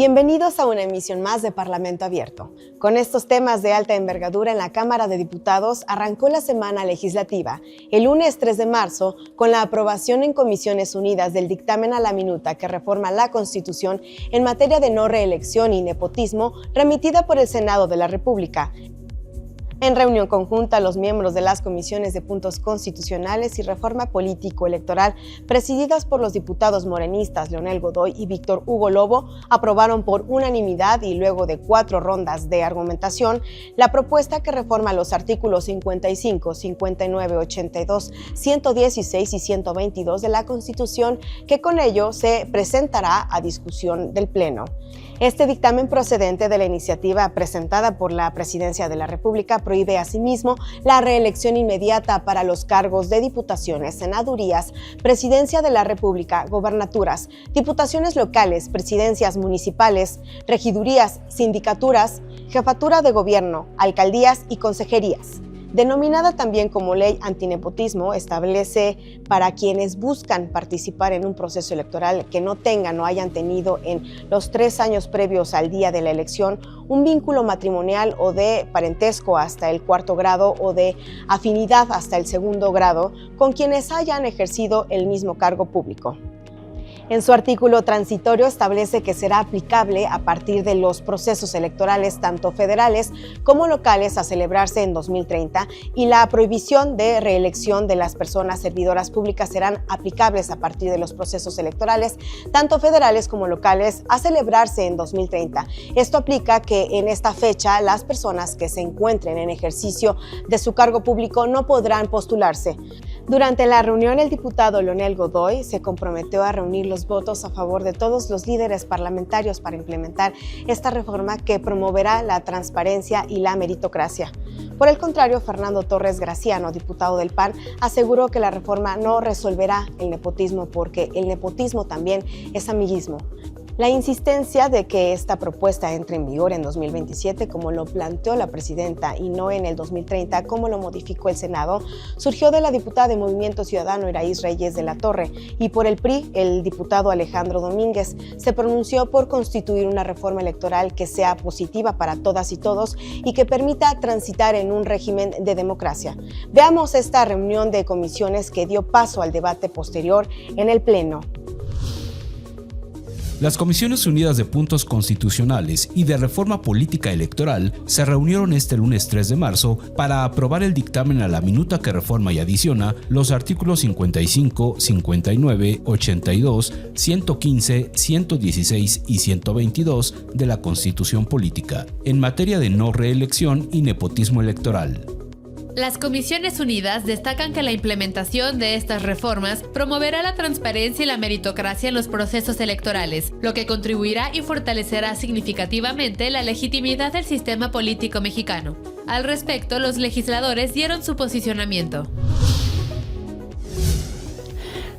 Bienvenidos a una emisión más de Parlamento Abierto. Con estos temas de alta envergadura en la Cámara de Diputados arrancó la semana legislativa, el lunes 3 de marzo, con la aprobación en Comisiones Unidas del dictamen a la minuta que reforma la Constitución en materia de no reelección y nepotismo, remitida por el Senado de la República. En reunión conjunta, los miembros de las Comisiones de Puntos Constitucionales y Reforma Político-Electoral, presididas por los diputados morenistas Leonel Godoy y Víctor Hugo Lobo, aprobaron por unanimidad y luego de 4 rondas de argumentación la propuesta que reforma los artículos 55, 59, 82, 116 y 122 de la Constitución, que con ello se presentará a discusión del Pleno. Este dictamen procedente de la iniciativa presentada por la Presidencia de la República prohíbe asimismo la reelección inmediata para los cargos de diputaciones, senadurías, Presidencia de la República, gobernaturas, diputaciones locales, presidencias municipales, regidurías, sindicaturas, jefatura de gobierno, alcaldías y consejerías. Denominada también como ley antinepotismo, establece para quienes buscan participar en un proceso electoral que no tengan o hayan tenido en los 3 años previos al día de la elección un vínculo matrimonial o de parentesco hasta el 4º grado o de afinidad hasta el 2º grado con quienes hayan ejercido el mismo cargo público. En su artículo transitorio establece que será aplicable a partir de los procesos electorales tanto federales como locales a celebrarse en 2030 y la prohibición de reelección de las personas servidoras públicas serán aplicables a partir de los procesos electorales tanto federales como locales a celebrarse en 2030. Esto aplica que en esta fecha las personas que se encuentren en ejercicio de su cargo público no podrán postularse. Durante la reunión, el diputado Leonel Godoy se comprometió a reunir los votos a favor de todos los líderes parlamentarios para implementar esta reforma que promoverá la transparencia y la meritocracia. Por el contrario, Fernando Torres Graciano, diputado del PAN, aseguró que la reforma no resolverá el nepotismo porque el nepotismo también es amiguismo. La insistencia de que esta propuesta entre en vigor en 2027, como lo planteó la presidenta, y no en el 2030, como lo modificó el Senado, surgió de la diputada de Movimiento Ciudadano Iraíz Reyes de la Torre, y por el PRI, el diputado Alejandro Domínguez se pronunció por constituir una reforma electoral que sea positiva para todas y todos y que permita transitar en un régimen de democracia. Veamos esta reunión de comisiones que dio paso al debate posterior en el Pleno. Las Comisiones Unidas de Puntos Constitucionales y de Reforma Política Electoral se reunieron este lunes 3 de marzo para aprobar el dictamen a la minuta que reforma y adiciona los artículos 55, 59, 82, 115, 116 y 122 de la Constitución Política en materia de no reelección y nepotismo electoral. Las Comisiones Unidas destacan que la implementación de estas reformas promoverá la transparencia y la meritocracia en los procesos electorales, lo que contribuirá y fortalecerá significativamente la legitimidad del sistema político mexicano. Al respecto, los legisladores dieron su posicionamiento.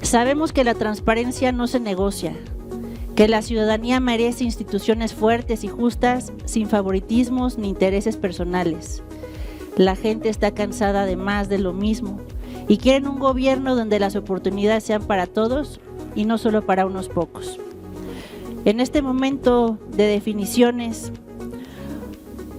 Sabemos que la transparencia no se negocia, que la ciudadanía merece instituciones fuertes y justas, sin favoritismos ni intereses personales. La gente está cansada de más de lo mismo y quieren un gobierno donde las oportunidades sean para todos y no solo para unos pocos. En este momento de definiciones,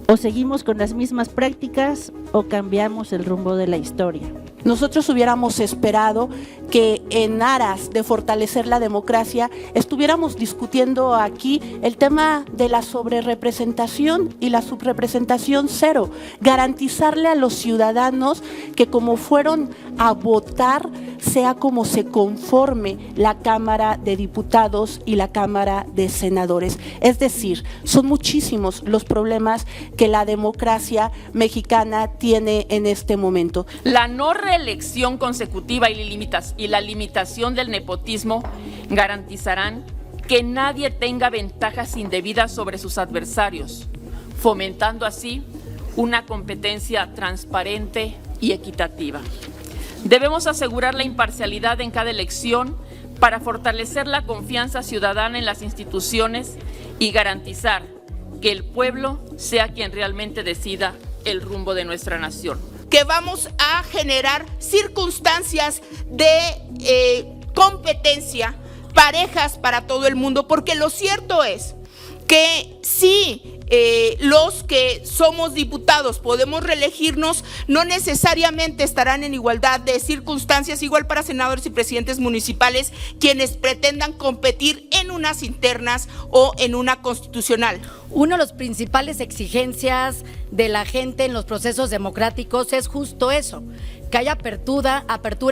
o seguimos con las mismas prácticas o cambiamos el rumbo de la historia. Nosotros hubiéramos esperado que en aras de fortalecer la democracia estuviéramos discutiendo aquí el tema de la sobrerepresentación y la subrepresentación cero, garantizarle a los ciudadanos que como fueron a votar sea como se conforme la Cámara de Diputados y la Cámara de Senadores. Es decir, son muchísimos los problemas que la democracia mexicana tiene en este momento. La no reelección consecutiva y la limitación del nepotismo garantizarán que nadie tenga ventajas indebidas sobre sus adversarios, fomentando así una competencia transparente y equitativa. Debemos asegurar la imparcialidad en cada elección para fortalecer la confianza ciudadana en las instituciones y garantizar que el pueblo sea quien realmente decida el rumbo de nuestra nación. Que vamos a generar circunstancias de competencia parejas para todo el mundo, porque lo cierto es que sí, los que somos diputados podemos reelegirnos, no necesariamente estarán en igualdad de circunstancias, igual para senadores y presidentes municipales, quienes pretendan competir en unas internas o en una constitucional. Una de las principales exigencias de la gente en los procesos democráticos es justo eso, que haya apertura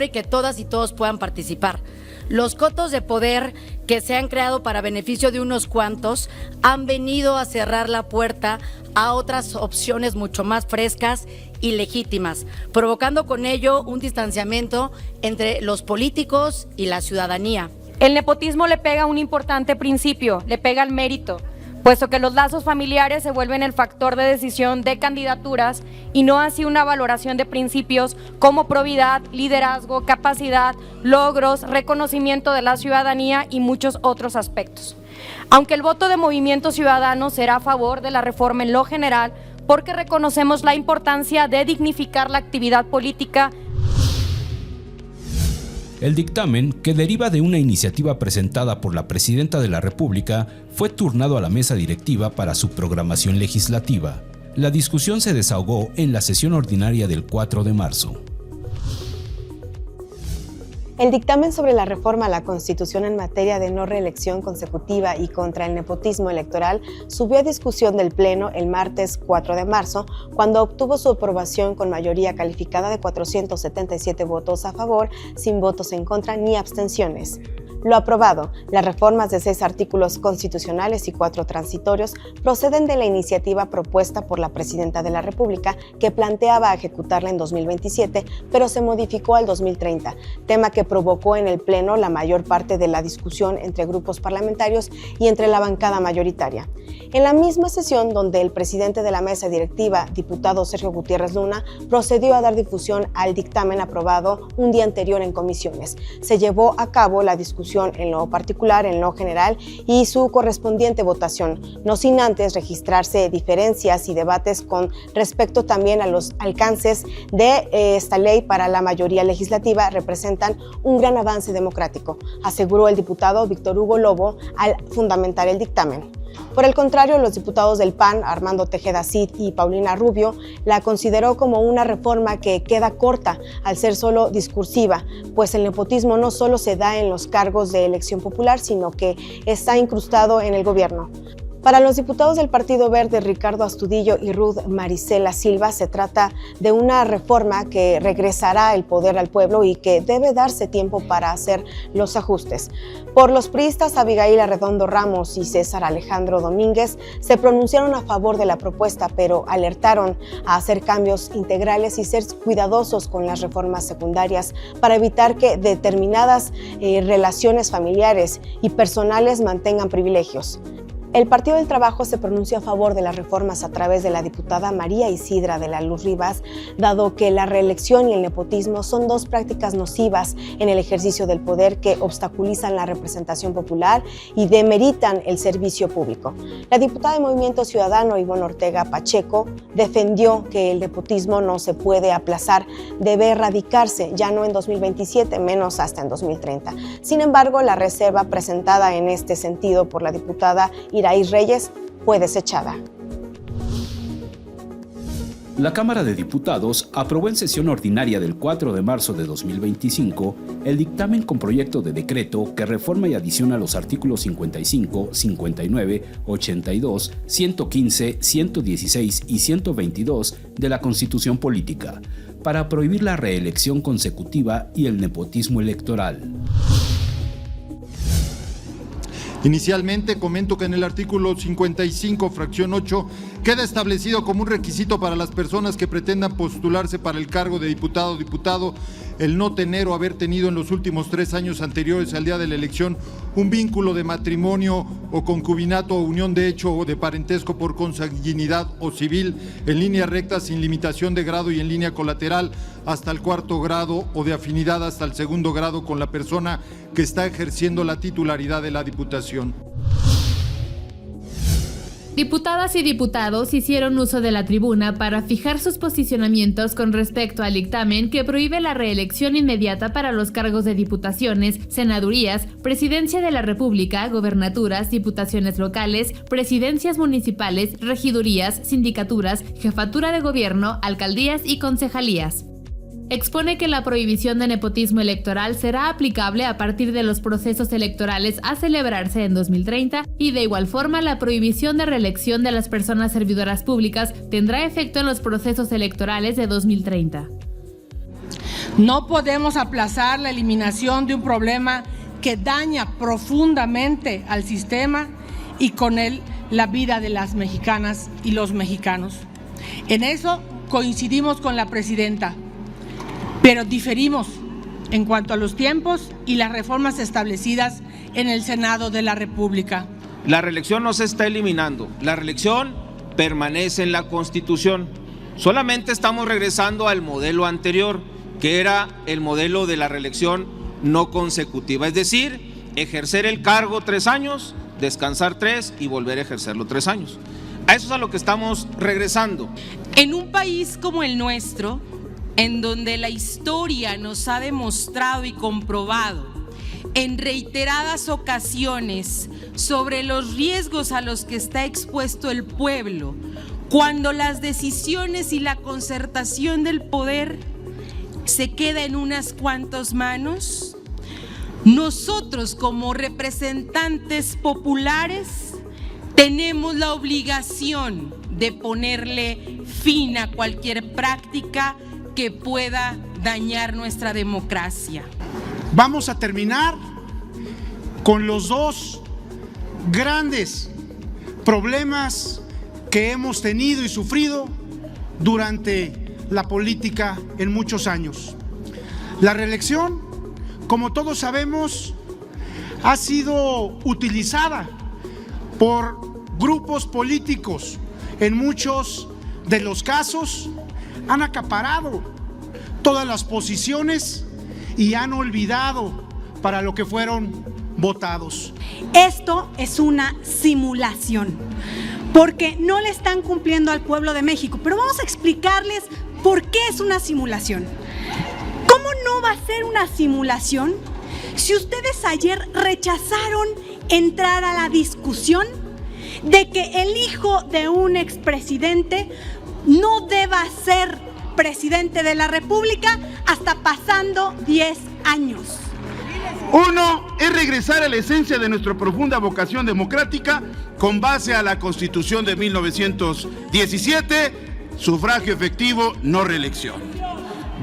y que todas y todos puedan participar. Los cotos de poder que se han creado para beneficio de unos cuantos han venido a cerrar la puerta a otras opciones mucho más frescas y legítimas, provocando con ello un distanciamiento entre los políticos y la ciudadanía. El nepotismo le pega a un importante principio, le pega al mérito, puesto que los lazos familiares se vuelven el factor de decisión de candidaturas y no así una valoración de principios como probidad, liderazgo, capacidad, logros, reconocimiento de la ciudadanía y muchos otros aspectos. Aunque el voto de Movimiento Ciudadano será a favor de la reforma en lo general, porque reconocemos la importancia de dignificar la actividad política. El dictamen, que deriva de una iniciativa presentada por la Presidenta de la República, fue turnado a la mesa directiva para su programación legislativa. La discusión se desahogó en la sesión ordinaria del 4 de marzo. El dictamen sobre la reforma a la Constitución en materia de no reelección consecutiva y contra el nepotismo electoral subió a discusión del Pleno el martes 4 de marzo, cuando obtuvo su aprobación con mayoría calificada de 477 votos a favor, sin votos en contra ni abstenciones. Lo aprobado, las reformas de 6 artículos constitucionales y 4 transitorios proceden de la iniciativa propuesta por la Presidenta de la República, que planteaba ejecutarla en 2027, pero se modificó al 2030, tema que provocó en el Pleno la mayor parte de la discusión entre grupos parlamentarios y entre la bancada mayoritaria. En la misma sesión, donde el presidente de la mesa directiva, diputado Sergio Gutiérrez Luna, procedió a dar difusión al dictamen aprobado un día anterior en comisiones. Se llevó a cabo la discusión en lo particular, en lo general y su correspondiente votación, no sin antes registrarse diferencias y debates con respecto también a los alcances de esta ley para la mayoría legislativa. Representan un gran avance democrático, aseguró el diputado Víctor Hugo Lobo al fundamentar el dictamen. Por el contrario, los diputados del PAN, Armando Tejeda Cid y Paulina Rubio, la consideró como una reforma que queda corta al ser solo discursiva, pues el nepotismo no solo se da en los cargos de elección popular, sino que está incrustado en el gobierno. Para los diputados del Partido Verde, Ricardo Astudillo y Ruth Maricela Silva, se trata de una reforma que regresará el poder al pueblo y que debe darse tiempo para hacer los ajustes. Por los priistas, Abigail Arredondo Ramos y César Alejandro Domínguez se pronunciaron a favor de la propuesta, pero alertaron a hacer cambios integrales y ser cuidadosos con las reformas secundarias para evitar que determinadas relaciones familiares y personales mantengan privilegios. El Partido del Trabajo se pronunció a favor de las reformas a través de la diputada María Isidra de la Luz Rivas, dado que la reelección y el nepotismo son dos prácticas nocivas en el ejercicio del poder que obstaculizan la representación popular y demeritan el servicio público. La diputada de Movimiento Ciudadano, Ivonne Ortega Pacheco, defendió que el nepotismo no se puede aplazar, debe erradicarse, ya no en 2027, menos hasta en 2030. Sin embargo, la reserva presentada en este sentido por la diputada Iraí Reyes fue desechada. La Cámara de Diputados aprobó en sesión ordinaria del 4 de marzo de 2025 el dictamen con proyecto de decreto que reforma y adiciona los artículos 55, 59, 82, 115, 116 y 122 de la Constitución Política para prohibir la reelección consecutiva y el nepotismo electoral. Inicialmente comento que en el artículo 55, fracción 8, queda establecido como un requisito para las personas que pretendan postularse para el cargo de diputado o diputado el no tener o haber tenido en los últimos 3 años anteriores al día de la elección un vínculo de matrimonio o concubinato o unión de hecho o de parentesco por consanguinidad o civil en línea recta sin limitación de grado y en línea colateral hasta el 4º grado o de afinidad hasta el 2º grado con la persona que está ejerciendo la titularidad de la diputación. Diputadas y diputados hicieron uso de la tribuna para fijar sus posicionamientos con respecto al dictamen que prohíbe la reelección inmediata para los cargos de diputaciones, senadurías, presidencia de la República, gobernaturas, diputaciones locales, presidencias municipales, regidurías, sindicaturas, jefatura de gobierno, alcaldías y concejalías. Expone que la prohibición de nepotismo electoral será aplicable a partir de los procesos electorales a celebrarse en 2030 y de igual forma la prohibición de reelección de las personas servidoras públicas tendrá efecto en los procesos electorales de 2030. No podemos aplazar la eliminación de un problema que daña profundamente al sistema y con él la vida de las mexicanas y los mexicanos. En eso coincidimos con la presidenta, pero diferimos en cuanto a los tiempos y las reformas establecidas en el Senado de la República. La reelección no se está eliminando, la reelección permanece en la Constitución. Solamente estamos regresando al modelo anterior, que era el modelo de la reelección no consecutiva, es decir, ejercer el cargo 3 años, descansar 3 y volver a ejercerlo 3 años. A eso es a lo que estamos regresando. En un país como el nuestro, en donde la historia nos ha demostrado y comprobado en reiteradas ocasiones sobre los riesgos a los que está expuesto el pueblo, cuando las decisiones y la concertación del poder se queda en unas cuantas manos, nosotros como representantes populares tenemos la obligación de ponerle fin a cualquier práctica que pueda dañar nuestra democracia. Vamos a terminar con los 2 grandes problemas que hemos tenido y sufrido durante la política en muchos años. La reelección, como todos sabemos, ha sido utilizada por grupos políticos. En muchos de los casos han acaparado todas las posiciones y han olvidado para lo que fueron votados. Esto es una simulación, porque no le están cumpliendo al pueblo de México, pero vamos a explicarles por qué es una simulación. ¿Cómo no va a ser una simulación si ustedes ayer rechazaron entrar a la discusión de que el hijo de un expresidente no deba ser presidente de la República hasta pasando 10 años? Uno es regresar a la esencia de nuestra profunda vocación democrática con base a la Constitución de 1917, sufragio efectivo, no reelección.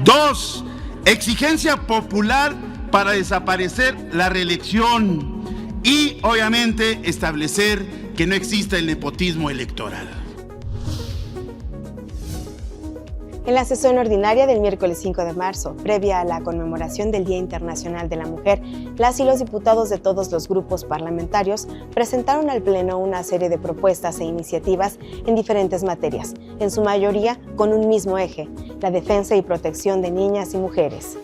2, exigencia popular para desaparecer la reelección y, obviamente, establecer que no exista el nepotismo electoral. En la sesión ordinaria del miércoles 5 de marzo, previa a la conmemoración del Día Internacional de la Mujer, las y los diputados de todos los grupos parlamentarios presentaron al Pleno una serie de propuestas e iniciativas en diferentes materias, en su mayoría con un mismo eje, la defensa y protección de niñas y mujeres.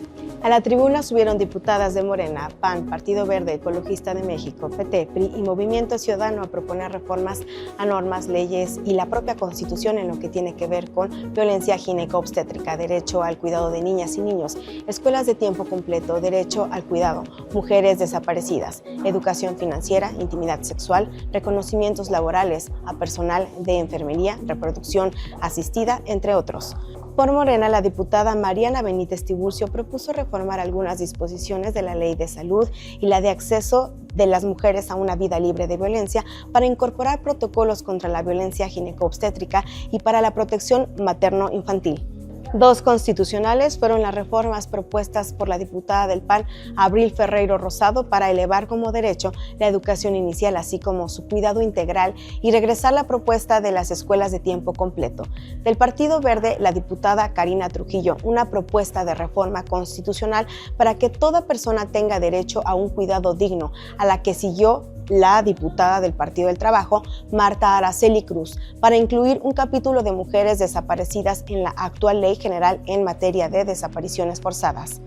A la tribuna subieron diputadas de Morena, PAN, Partido Verde Ecologista de México, PT, PRI y Movimiento Ciudadano a proponer reformas a normas, leyes y la propia Constitución en lo que tiene que ver con violencia gineco-obstétrica, derecho al cuidado de niñas y niños, escuelas de tiempo completo, derecho al cuidado, mujeres desaparecidas, educación financiera, intimidad sexual, reconocimientos laborales a personal de enfermería, reproducción asistida, entre otros. Por Morena, la diputada Mariana Benítez Tiburcio propuso reformar algunas disposiciones de la Ley de Salud y la de acceso de las mujeres a una vida libre de violencia para incorporar protocolos contra la violencia gineco-obstétrica y para la protección materno-infantil. 2 constitucionales fueron las reformas propuestas por la diputada del PAN, Abril Ferreiro Rosado, para elevar como derecho la educación inicial, así como su cuidado integral y regresar la propuesta de las escuelas de tiempo completo. Del Partido Verde, la diputada Karina Trujillo, una propuesta de reforma constitucional para que toda persona tenga derecho a un cuidado digno, a la que siguió la diputada del Partido del Trabajo, Marta Araceli Cruz, para incluir un capítulo de mujeres desaparecidas en la actual Ley General en materia de desapariciones forzadas.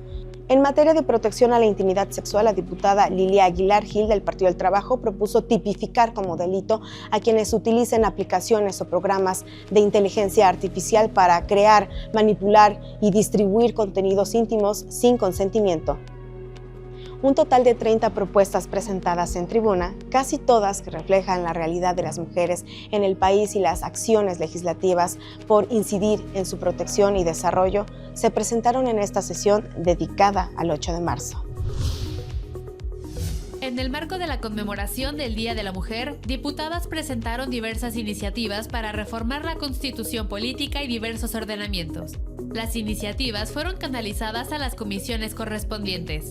En materia de protección a la intimidad sexual, la diputada Lilia Aguilar Gil del Partido del Trabajo propuso tipificar como delito a quienes utilicen aplicaciones o programas de inteligencia artificial para crear, manipular y distribuir contenidos íntimos sin consentimiento. Un total de 30 propuestas presentadas en tribuna, casi todas que reflejan la realidad de las mujeres en el país y las acciones legislativas por incidir en su protección y desarrollo, se presentaron en esta sesión dedicada al 8 de marzo. En el marco de la conmemoración del Día de la Mujer, diputadas presentaron diversas iniciativas para reformar la Constitución política y diversos ordenamientos. Las iniciativas fueron canalizadas a las comisiones correspondientes.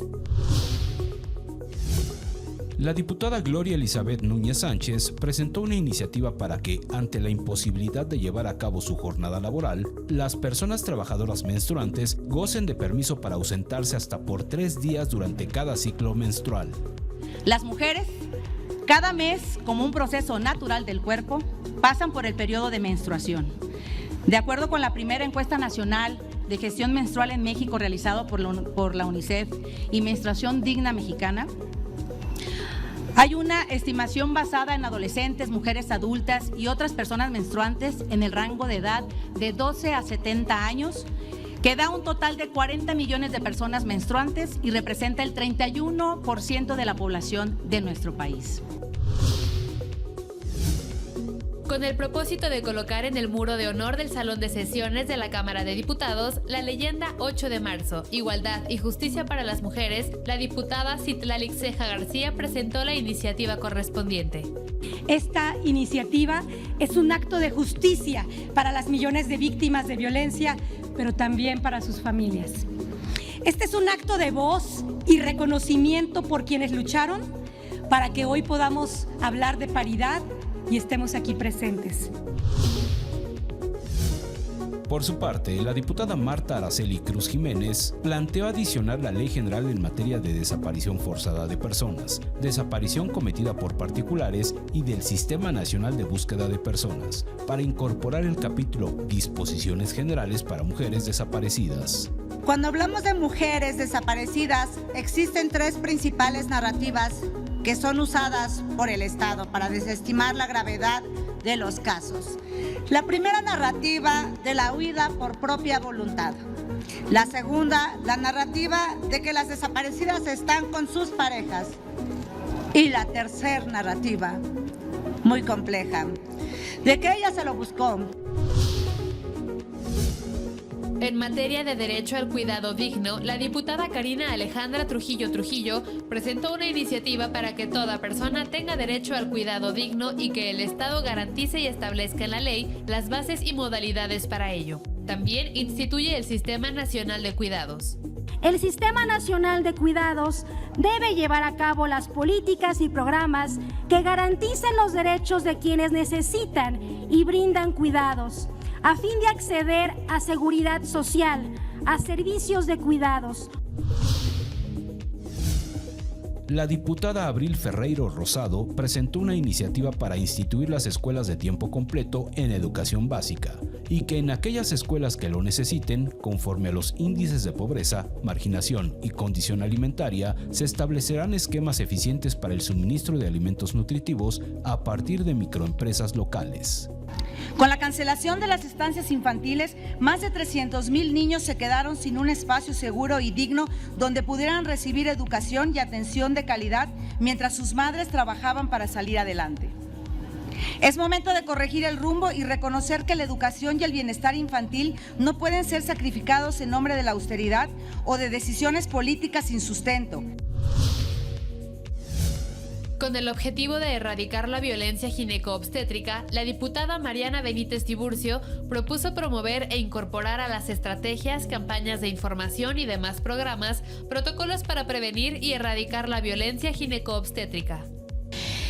La diputada Gloria Elizabeth Núñez Sánchez presentó una iniciativa para que, ante la imposibilidad de llevar a cabo su jornada laboral, las personas trabajadoras menstruantes gocen de permiso para ausentarse hasta por 3 días durante cada ciclo menstrual. Las mujeres, cada mes, como un proceso natural del cuerpo, pasan por el periodo de menstruación. De acuerdo con la primera encuesta nacional de gestión menstrual en México realizado por la UNICEF y Menstruación Digna Mexicana, hay una estimación basada en adolescentes, mujeres adultas y otras personas menstruantes en el rango de edad de 12 a 70 años, que da un total de 40 millones de personas menstruantes y representa el 31% de la población de nuestro país. Con el propósito de colocar en el muro de honor del Salón de Sesiones de la Cámara de Diputados la leyenda 8 de marzo, Igualdad y Justicia para las Mujeres, la diputada Citlali Ceja García presentó la iniciativa correspondiente. Esta iniciativa es un acto de justicia para las millones de víctimas de violencia, pero también para sus familias. Este es un acto de voz y reconocimiento por quienes lucharon para que hoy podamos hablar de paridad y estemos aquí presentes. Por su parte, la diputada Marta Araceli Cruz Jiménez planteó adicionar la Ley General en materia de desaparición forzada de personas, desaparición cometida por particulares y del Sistema Nacional de Búsqueda de Personas, para incorporar el capítulo Disposiciones Generales para Mujeres Desaparecidas. Cuando hablamos de mujeres desaparecidas, existen 3 principales narrativas que son usadas por el Estado para desestimar la gravedad de los casos. La primera narrativa de la huida por propia voluntad. La segunda, la narrativa de que las desaparecidas están con sus parejas. Y la tercera narrativa, muy compleja, de que ella se lo buscó. En materia de derecho al cuidado digno, la diputada Karina Alejandra Trujillo presentó una iniciativa para que toda persona tenga derecho al cuidado digno y que el Estado garantice y establezca en la ley las bases y modalidades para ello. También instituye el Sistema Nacional de Cuidados. El Sistema Nacional de Cuidados debe llevar a cabo las políticas y programas que garanticen los derechos de quienes necesitan y brindan cuidados, a fin de acceder a seguridad social, a servicios de cuidados. La diputada Abril Ferreiro Rosado presentó una iniciativa para instituir las escuelas de tiempo completo en educación básica y que en aquellas escuelas que lo necesiten, conforme a los índices de pobreza, marginación y condición alimentaria, se establecerán esquemas eficientes para el suministro de alimentos nutritivos a partir de microempresas locales. Con la cancelación de las estancias infantiles, más de 300,000 niños se quedaron sin un espacio seguro y digno donde pudieran recibir educación y atención de calidad mientras sus madres trabajaban para salir adelante. Es momento de corregir el rumbo y reconocer que la educación y el bienestar infantil no pueden ser sacrificados en nombre de la austeridad o de decisiones políticas sin sustento. Con el objetivo de erradicar la violencia gineco-obstétrica, la diputada Mariana Benítez Tiburcio propuso promover e incorporar a las estrategias, campañas de información y demás programas, protocolos para prevenir y erradicar la violencia gineco-obstétrica.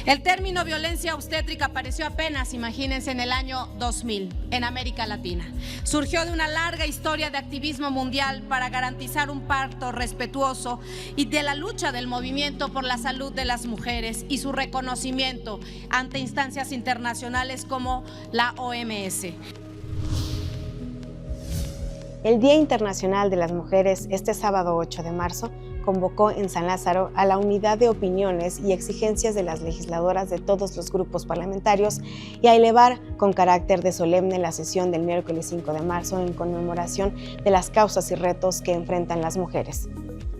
El término violencia obstétrica apareció apenas, imagínense, en el año 2000 en América Latina. Surgió de una larga historia de activismo mundial para garantizar un parto respetuoso y de la lucha del movimiento por la salud de las mujeres y su reconocimiento ante instancias internacionales como la OMS. El Día Internacional de las Mujeres, este sábado 8 de marzo, convocó en San Lázaro a la unidad de opiniones y exigencias de las legisladoras de todos los grupos parlamentarios y a elevar con carácter de solemne la sesión del miércoles 5 de marzo en conmemoración de las causas y retos que enfrentan las mujeres.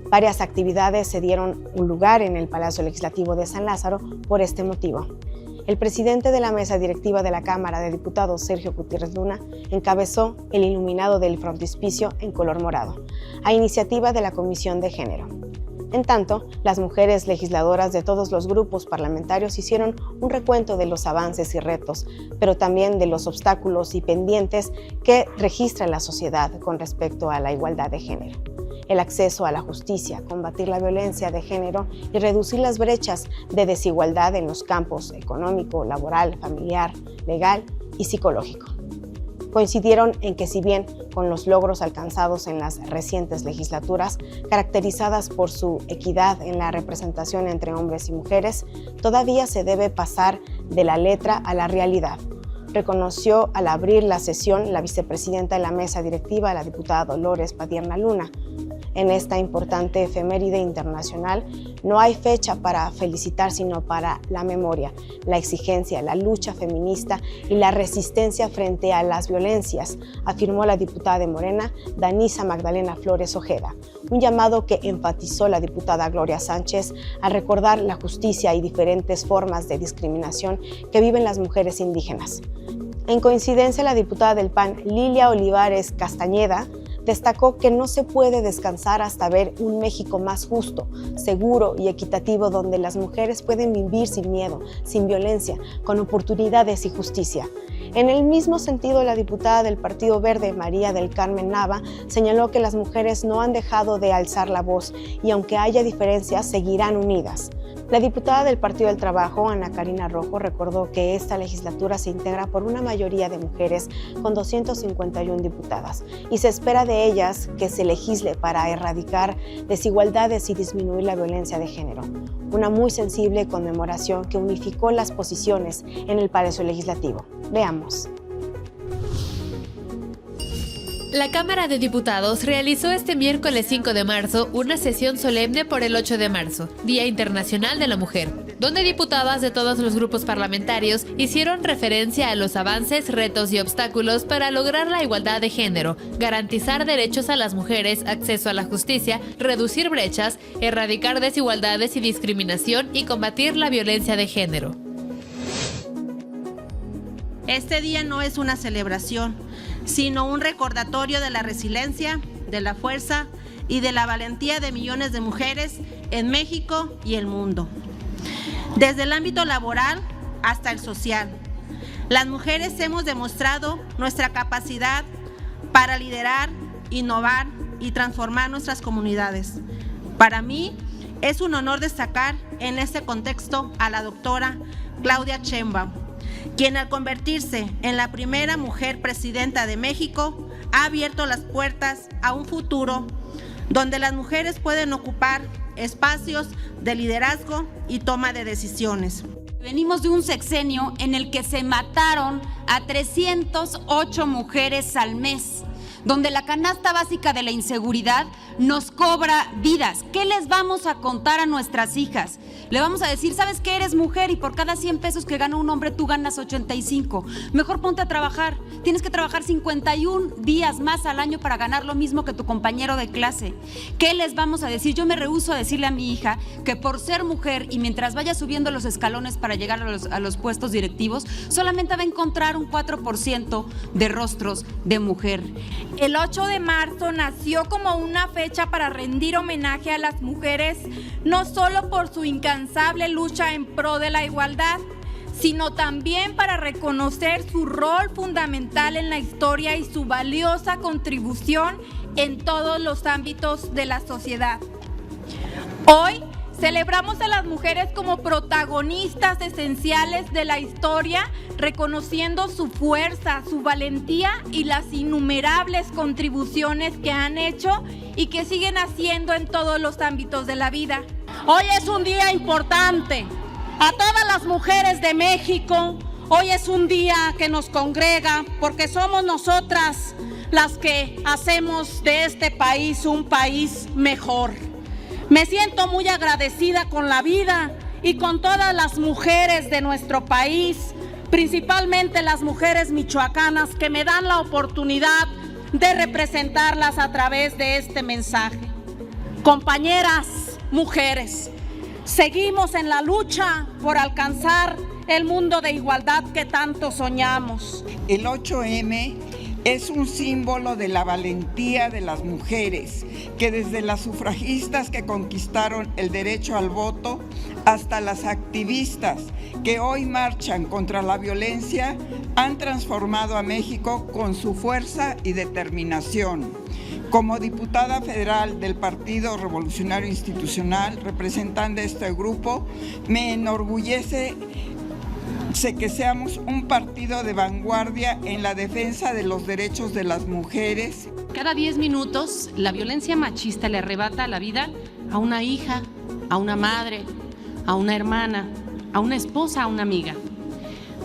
Varias actividades se dieron un lugar en el Palacio Legislativo de San Lázaro por este motivo. El presidente de la mesa directiva de la Cámara de Diputados, Sergio Gutiérrez Luna, encabezó el iluminado del frontispicio en color morado, a iniciativa de la Comisión de Género. En tanto, las mujeres legisladoras de todos los grupos parlamentarios hicieron un recuento de los avances y retos, pero también de los obstáculos y pendientes que registra la sociedad con respecto a la igualdad de género. El acceso a la justicia, combatir la violencia de género y reducir las brechas de desigualdad en los campos económico, laboral, familiar, legal y psicológico. Coincidieron en que si bien con los logros alcanzados en las recientes legislaturas, caracterizadas por su equidad en la representación entre hombres y mujeres, todavía se debe pasar de la letra a la realidad. Reconoció al abrir la sesión la vicepresidenta de la mesa directiva, la diputada Dolores Padierna Luna. En esta importante efeméride internacional no hay fecha para felicitar, sino para la memoria, la exigencia, la lucha feminista y la resistencia frente a las violencias, afirmó la diputada de Morena, Danisa Magdalena Flores Ojeda, un llamado que enfatizó la diputada Gloria Sánchez al recordar la justicia y diferentes formas de discriminación que viven las mujeres indígenas. En coincidencia, la diputada del PAN, Lilia Olivares Castañeda, destacó que no se puede descansar hasta ver un México más justo, seguro y equitativo, donde las mujeres pueden vivir sin miedo, sin violencia, con oportunidades y justicia. En el mismo sentido, la diputada del Partido Verde, María del Carmen Nava, señaló que las mujeres no han dejado de alzar la voz y aunque haya diferencias, seguirán unidas. La diputada del Partido del Trabajo, Ana Karina Rojo, recordó que esta legislatura se integra por una mayoría de mujeres con 251 diputadas y se espera de ellas que se legisle para erradicar desigualdades y disminuir la violencia de género. Una muy sensible conmemoración que unificó las posiciones en el Palacio Legislativo. Veamos. La Cámara de Diputados realizó este miércoles 5 de marzo una sesión solemne por el 8 de marzo, Día Internacional de la Mujer, donde diputadas de todos los grupos parlamentarios hicieron referencia a los avances, retos y obstáculos para lograr la igualdad de género, garantizar derechos a las mujeres, acceso a la justicia, reducir brechas, erradicar desigualdades y discriminación y combatir la violencia de género. Este día no es una celebración, sino un recordatorio de la resiliencia, de la fuerza y de la valentía de millones de mujeres en México y el mundo. Desde el ámbito laboral hasta el social, las mujeres hemos demostrado nuestra capacidad para liderar, innovar y transformar nuestras comunidades. Para mí es un honor destacar en este contexto a la doctora Claudia Sheinbaum, quien al convertirse en la primera mujer presidenta de México ha abierto las puertas a un futuro donde las mujeres pueden ocupar espacios de liderazgo y toma de decisiones. Venimos de un sexenio en el que se mataron a 308 mujeres al mes, donde la canasta básica de la inseguridad nos cobra vidas. ¿Qué les vamos a contar a nuestras hijas? Le vamos a decir, ¿sabes qué? Eres mujer y por cada 100 pesos que gana un hombre tú ganas 85. Mejor ponte a trabajar. Tienes que trabajar 51 días más al año para ganar lo mismo que tu compañero de clase. ¿Qué les vamos a decir? Yo me rehúso a decirle a mi hija que por ser mujer y mientras vaya subiendo los escalones para llegar a los puestos directivos, solamente va a encontrar un 4% de rostros de mujer. El 8 de marzo nació como una fecha para rendir homenaje a las mujeres, no solo por su incansable lucha en pro de la igualdad, sino también para reconocer su rol fundamental en la historia y su valiosa contribución en todos los ámbitos de la sociedad. Hoy celebramos a las mujeres como protagonistas esenciales de la historia, reconociendo su fuerza, su valentía y las innumerables contribuciones que han hecho y que siguen haciendo en todos los ámbitos de la vida. Hoy es un día importante. A todas las mujeres de México, hoy es un día que nos congrega porque somos nosotras las que hacemos de este país un país mejor. Me siento muy agradecida con la vida y con todas las mujeres de nuestro país, principalmente las mujeres michoacanas que me dan la oportunidad de representarlas a través de este mensaje. Compañeras, mujeres, seguimos en la lucha por alcanzar el mundo de igualdad que tanto soñamos. El 8M es un símbolo de la valentía de las mujeres, que desde las sufragistas que conquistaron el derecho al voto hasta las activistas que hoy marchan contra la violencia han transformado a México con su fuerza y determinación. Como diputada federal del Partido Revolucionario Institucional, representante de este grupo, me enorgullece que seamos un partido de vanguardia en la defensa de los derechos de las mujeres. Cada 10 minutos, la violencia machista le arrebata la vida a una hija, a una madre, a una hermana, a una esposa, a una amiga.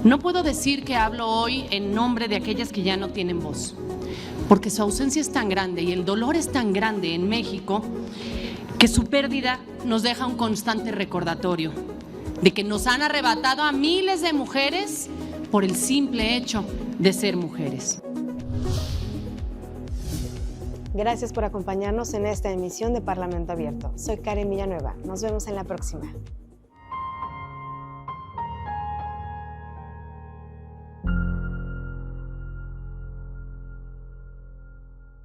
No puedo decir que hablo hoy en nombre de aquellas que ya no tienen voz, porque su ausencia es tan grande y el dolor es tan grande en México que su pérdida nos deja un constante recordatorio de que nos han arrebatado a miles de mujeres por el simple hecho de ser mujeres. Gracias por acompañarnos en esta emisión de Parlamento Abierto. Soy Karen Villanueva. Nos vemos en la próxima.